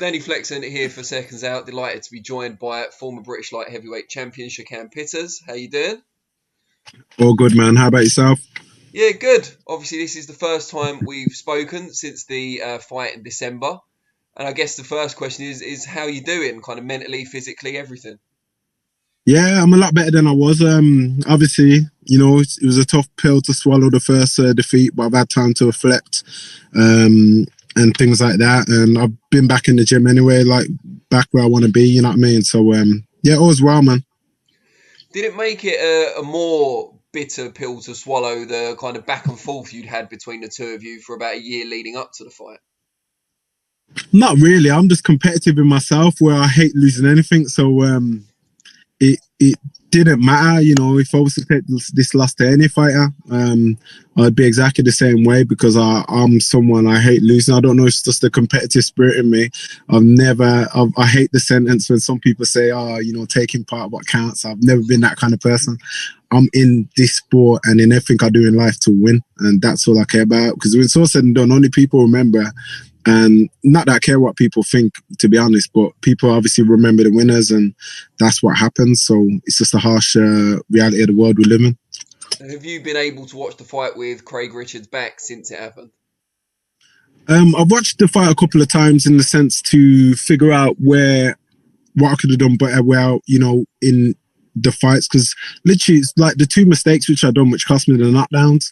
Danny Flexen here for Seconds Out. Delighted to be joined by former British light heavyweight champion Shakan Pitters. How you doing? All good, man. How about yourself? Yeah, good. Obviously, this is the first time we've spoken since the fight in December, and I guess the first question is how you doing, kind of mentally, physically, everything. Yeah, I'm a lot better than I was. Obviously, it was a tough pill to swallow the first defeat, but I've had time to reflect, and things like that. And I've been back in the gym anyway, like back where I want to be. You know what I mean? So, yeah, all is well, man. Did it make it a more bitter pill to swallow, the kind of back and forth you'd had between the two of you for about a year leading up to the fight? Not really. I'm just competitive in myself, where I hate losing anything. So, it didn't matter, if I was to take this loss to any fighter, I'd be exactly the same way because I'm someone I hate losing. I don't know, it's just the competitive spirit in me. I hate the sentence when some people say, taking part what counts. I've never been that kind of person. I'm in this sport and in everything I do in life to win, and that's all I care about. Because when it's all said and done, only people remember, and not that I care what people think, to be honest, but people obviously remember the winners, and that's what happens. So it's just a harsh reality of the world we live in. Have you been able to watch the fight with Craig Richards back since it happened? I've watched the fight a couple of times in the sense to figure out what I could have done better, in the fights, because literally it's like the two mistakes which I done, which cost me the knockdowns.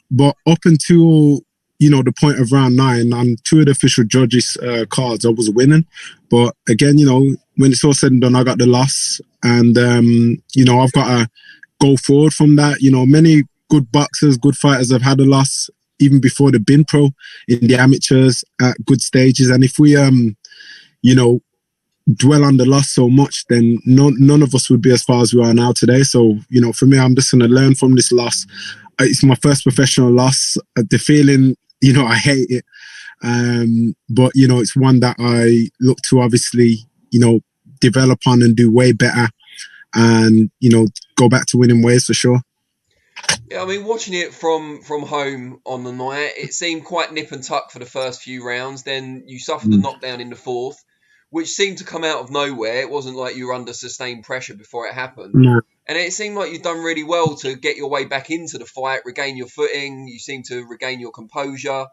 But up until the point of round 9, on two of the official judges' cards, I was winning. But again, when it's all said and done, I got the loss, and I've got to go forward from that. Many good boxers, good fighters have had a loss even before they've been pro in the amateurs at good stages, and if we dwell on the loss so much, then none of us would be as far as we are now today. So, for me, I'm just going to learn from this loss. It's my first professional loss. The feeling, I hate it. But, it's one that I look to obviously, develop on and do way better and, go back to winning ways for sure. Yeah, I mean, watching it from home on the night, it seemed quite nip and tuck for the first few rounds. Then you suffered the knockdown in the fourth, which seemed to come out of nowhere. It wasn't like you were under sustained pressure before it happened. No. And it seemed like you'd done really well to get your way back into the fight, regain your footing. You seemed to regain your composure.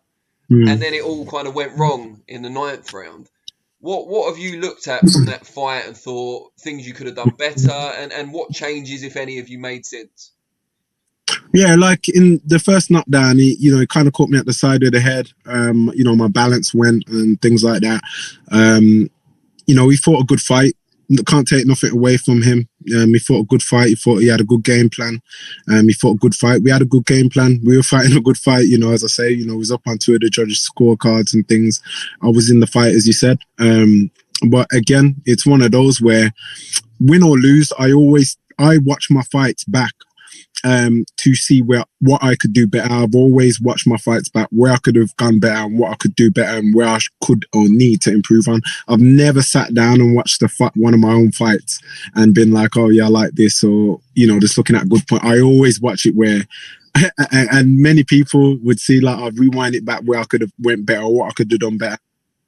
And then it all kind of went wrong in the 9th round. What have you looked at from that fight and thought things you could have done better? And what changes, if any, have you made since? Yeah, like in the first knockdown, it kind of caught me at the side of the head. My balance went and things like that. He fought a good fight. Can't take nothing away from him. He fought a good fight. He had a good game plan. He fought a good fight. We had a good game plan. We were fighting a good fight. As I say, it was up on two of the judges' scorecards and things. I was in the fight, as you said. But again, it's one of those where, win or lose, I watch my fights back to see what I could do better. I've always watched my fights back, where I could have gone better and what I could do better and where I could or need to improve on. I've never sat down and watched one of my own fights and been like, oh yeah, I like this, or just looking at a good point. I always watch it where and many people would see, like, I'd rewind it back where I could have went better or what I could have done better.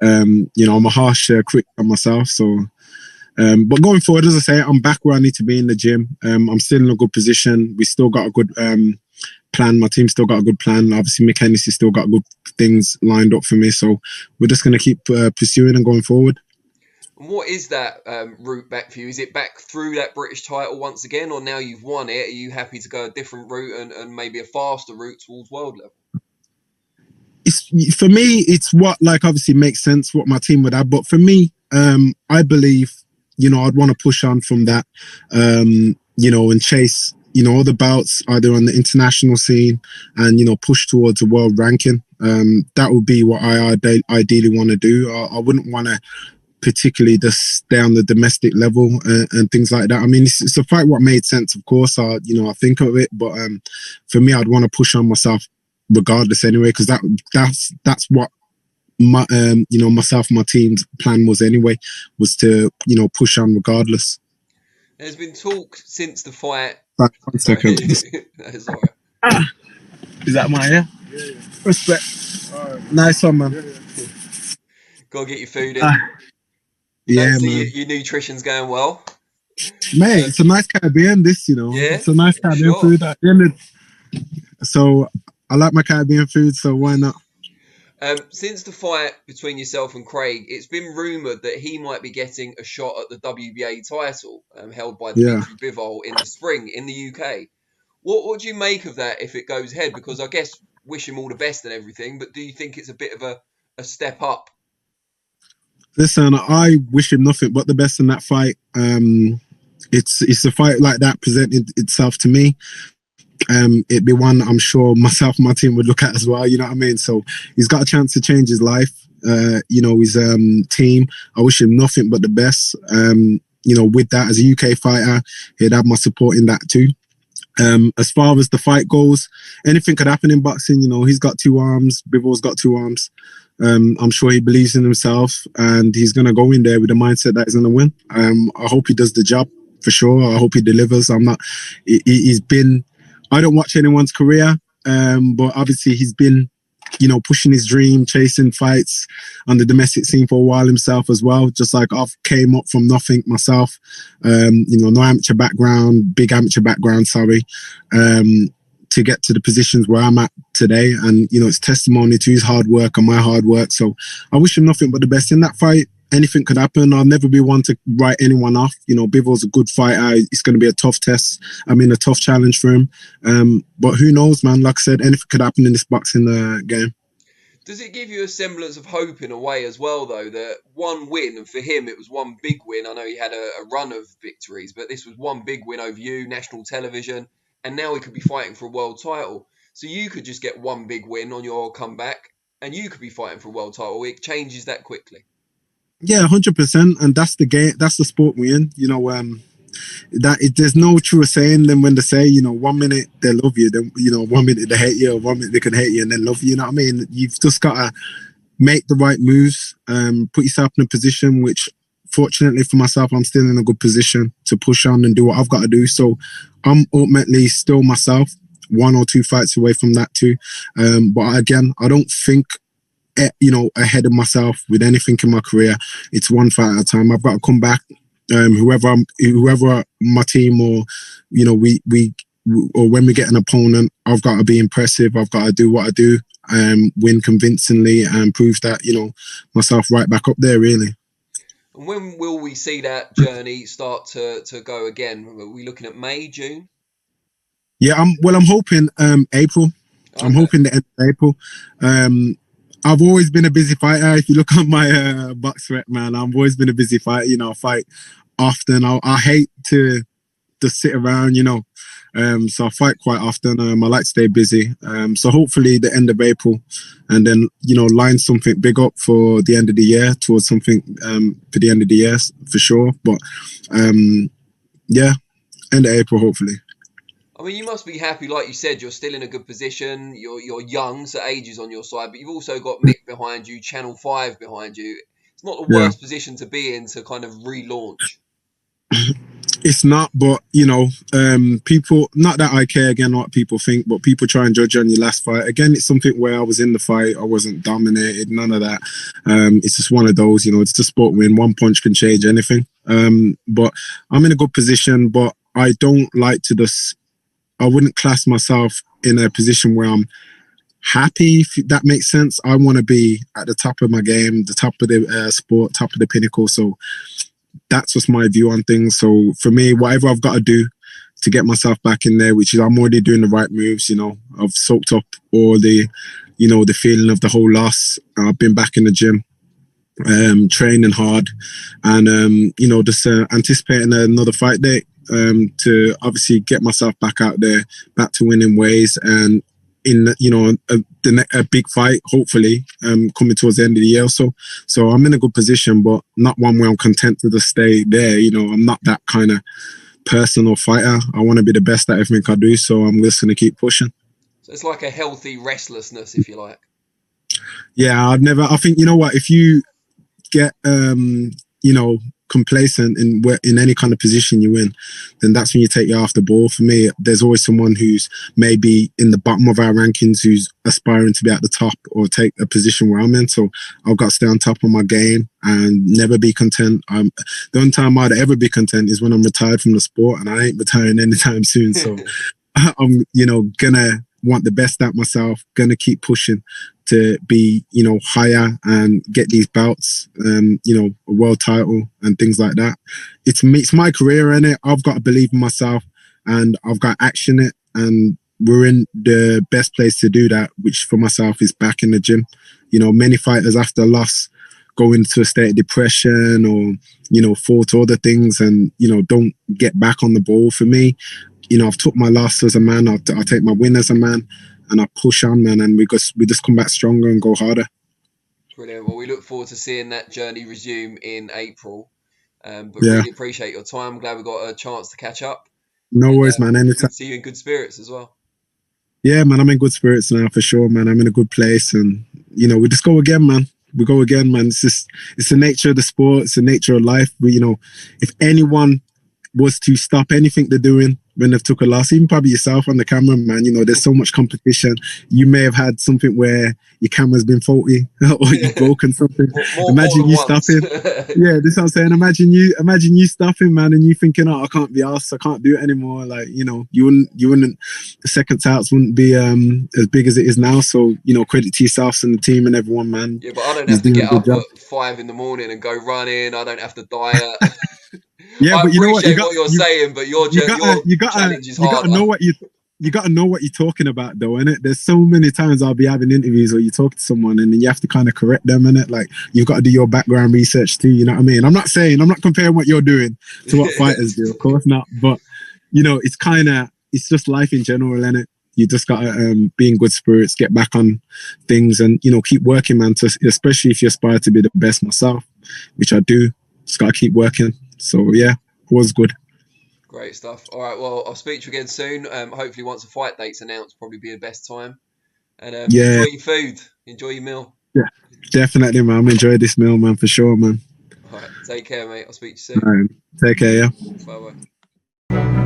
I'm a harsh critic on myself, so but going forward, as I say, I'm back where I need to be in the gym. I'm still in a good position. We still got a good plan. My team still got a good plan. Obviously, Mick Hennessy still got good things lined up for me. So we're just going to keep pursuing and going forward. And what is that route back for you? Is it back through that British title once again, or now you've won it, are you happy to go a different route and maybe a faster route towards world level? For me, it's what, like, obviously makes sense what my team would have. But for me, I believe, I'd want to push on from that, and chase, other bouts either on the international scene and, push towards a world ranking. That would be what I ideally want to do. I wouldn't want to particularly just stay on the domestic level and things like that. I mean, it's a fight what made sense, of course. I think of it, but for me, I'd want to push on myself regardless anyway, because that's what my myself and my team's plan was anyway, was to push on regardless. There's been talk since the fight. 1 second. That's all right. Is that mine? Yeah. Respect. Right. Nice one, man. Gotta get your food in. Uh, Glad to yeah, see man. your nutrition's going well. Mate, Um, it's a nice Caribbean, this, you know. yeah, It's a nice for Caribbean sure. food. At the end so I like my Caribbean food, so why not? Since the fight between yourself and Craig, it's been rumoured that he might be getting a shot at the WBA title held by Yeah. Dimitri Bivol in the spring in the UK. What do you make of that if it goes ahead? Because I guess wish him all the best and everything, but do you think it's a bit of a step up? Listen, I wish him nothing but the best in that fight. It's a fight like that presented itself to me. It'd be one I'm sure myself and my team would look at as well. You know what I mean? So he's got a chance to change his life. His team. I wish him nothing but the best. With that, as a UK fighter, he'd have my support in that too. As far as the fight goes, anything could happen in boxing. You know, he's got two arms. Bivol's got two arms. I'm sure he believes in himself, and he's going to go in there with the mindset that he's going to win. I hope he does the job for sure. I hope he delivers. I'm not. He's been. I don't watch anyone's career, but obviously he's been, pushing his dream, chasing fights on the domestic scene for a while himself as well. Just like I've came up from nothing myself, no amateur background, big amateur background, sorry, to get to the positions where I'm at today. And, it's testimony to his hard work and my hard work. So I wish him nothing but the best in that fight. Anything could happen. I'll never be one to write anyone off. Bivol's a good fighter. It's going to be a tough test. A tough challenge for him. But who knows, man? Like I said, anything could happen in this boxing game. Does it give you a semblance of hope in a way as well, though, that one win, and for him it was one big win. I know he had a run of victories, but this was one big win over you, national television, and now he could be fighting for a world title. So you could just get one big win on your comeback, and you could be fighting for a world title. It changes that quickly. Yeah, 100%, and that's the game. That's the sport we're in. There's no truer saying than when they say, 1 minute they love you, then 1 minute they hate you, or 1 minute they can hate you and then love you. You know what I mean? You've just got to make the right moves, put yourself in a position which, fortunately for myself, I'm still in a good position to push on and do what I've got to do. So I'm ultimately still myself, one or two fights away from that too. But again, I don't think ahead of myself with anything in my career. It's one fight at a time. I've got to come back. Whoever my team, or or when we get an opponent, I've got to be impressive. I've got to do what I do, win convincingly, and prove that myself right back up there. Really. And when will we see that journey start to go again? Are we looking at May, June? Yeah, I'm hoping April. Okay. I'm hoping the end of April. I've always been a busy fighter. If you look at my box rep, man, I've always been a busy fighter. I fight often. I hate to sit around, so I fight quite often. I like to stay busy. So hopefully the end of April, and then, line something big up for the end of the year, towards something for the end of the year, for sure. But yeah, end of April, hopefully. I mean, you must be happy, like you said, you're still in a good position. You're young, so age is on your side, but you've also got Mick behind you, Channel 5 behind you. It's not the worst position to be in to kind of relaunch. It's not, but people, not that I care again what people think, but people try and judge on your last fight. Again, it's something where I was in the fight, I wasn't dominated, none of that. It's just one of those, it's the sport win. One punch can change anything. But I'm in a good position, but I don't like to just, I wouldn't class myself in a position where I'm happy, if that makes sense. I want to be at the top of my game, the top of the sport, top of the pinnacle. So that's just my view on things. So for me, whatever I've got to do to get myself back in there, which is I'm already doing the right moves. I've soaked up all the, the feeling of the whole loss. I've been back in the gym, training hard, and just anticipating another fight date. To obviously get myself back out there, back to winning ways, and in a big fight, hopefully, coming towards the end of the year or so. So I'm in a good position, but not one where I'm content to just stay there. I'm not that kind of person or fighter. I want to be the best at everything I do, so I'm just going to keep pushing. So it's like a healthy restlessness, if you like. Yeah, I think, if you get complacent in any kind of position you're in, then that's when you take your off the ball. For me, there's always someone who's maybe in the bottom of our rankings who's aspiring to be at the top or take a position where I'm in. So I've got to stay on top of my game and never be content. The only time I'd ever be content is when I'm retired from the sport, and I ain't retiring anytime soon. So I'm, gonna want the best out myself, gonna keep pushing to be, higher and get these belts, a world title and things like that. It's my career, innit? I've got to believe in myself and I've got to action it. And we're in the best place to do that, which for myself is back in the gym. Many fighters after a loss go into a state of depression or, fall to other things and, don't get back on the ball. For me, I've took my loss as a man, I'll take my win as a man, and I push on, man, and we just come back stronger and go harder. Brilliant. Well, we look forward to seeing that journey resume in April. But really appreciate your time. Glad we got a chance to catch up. No worries, man. Anytime. See you in good spirits as well. Yeah, man, I'm in good spirits now for sure, man. I'm in a good place, and we just go again, man. We go again, man. It's the nature of the sport. It's the nature of life. If anyone was to stop anything they're doing when they've took a loss, even probably yourself on the camera, man, there's so much competition. You may have had something where your camera's been faulty or you've broken something. Imagine you stopping. Yeah, this is what I'm saying. Imagine you stopping, man, and you thinking, I can't be asked, I can't do it anymore. Like, you wouldn't, the SecondsOut wouldn't be as big as it is now. So, credit to yourselves and the team and everyone, man. Yeah, but I don't have to get up at 5 a.m. and go running. I don't have to diet. Yeah, I but you know appreciate what you're saying, but your challenge is harder. You got to know what you're talking about, though, innit? There's so many times I'll be having interviews or you talk to someone and then you have to kind of correct them, innit? Like, you've got to do your background research too, you know what I mean? I'm not comparing what you're doing to what fighters do, of course not. But, it's just life in general, innit? You just got to be in good spirits, get back on things and, keep working, man, especially if you aspire to be the best myself, which I do. Just got to keep working. So, yeah, it was good. Great stuff. All right, well, I'll speak to you again soon. Hopefully once the fight date's announced, probably be the best time. And enjoy your food. Enjoy your meal. Yeah, definitely, man. I'm enjoying this meal, man, for sure, man. All right, take care, mate. I'll speak to you soon. All right, take care, yeah. Bye-bye.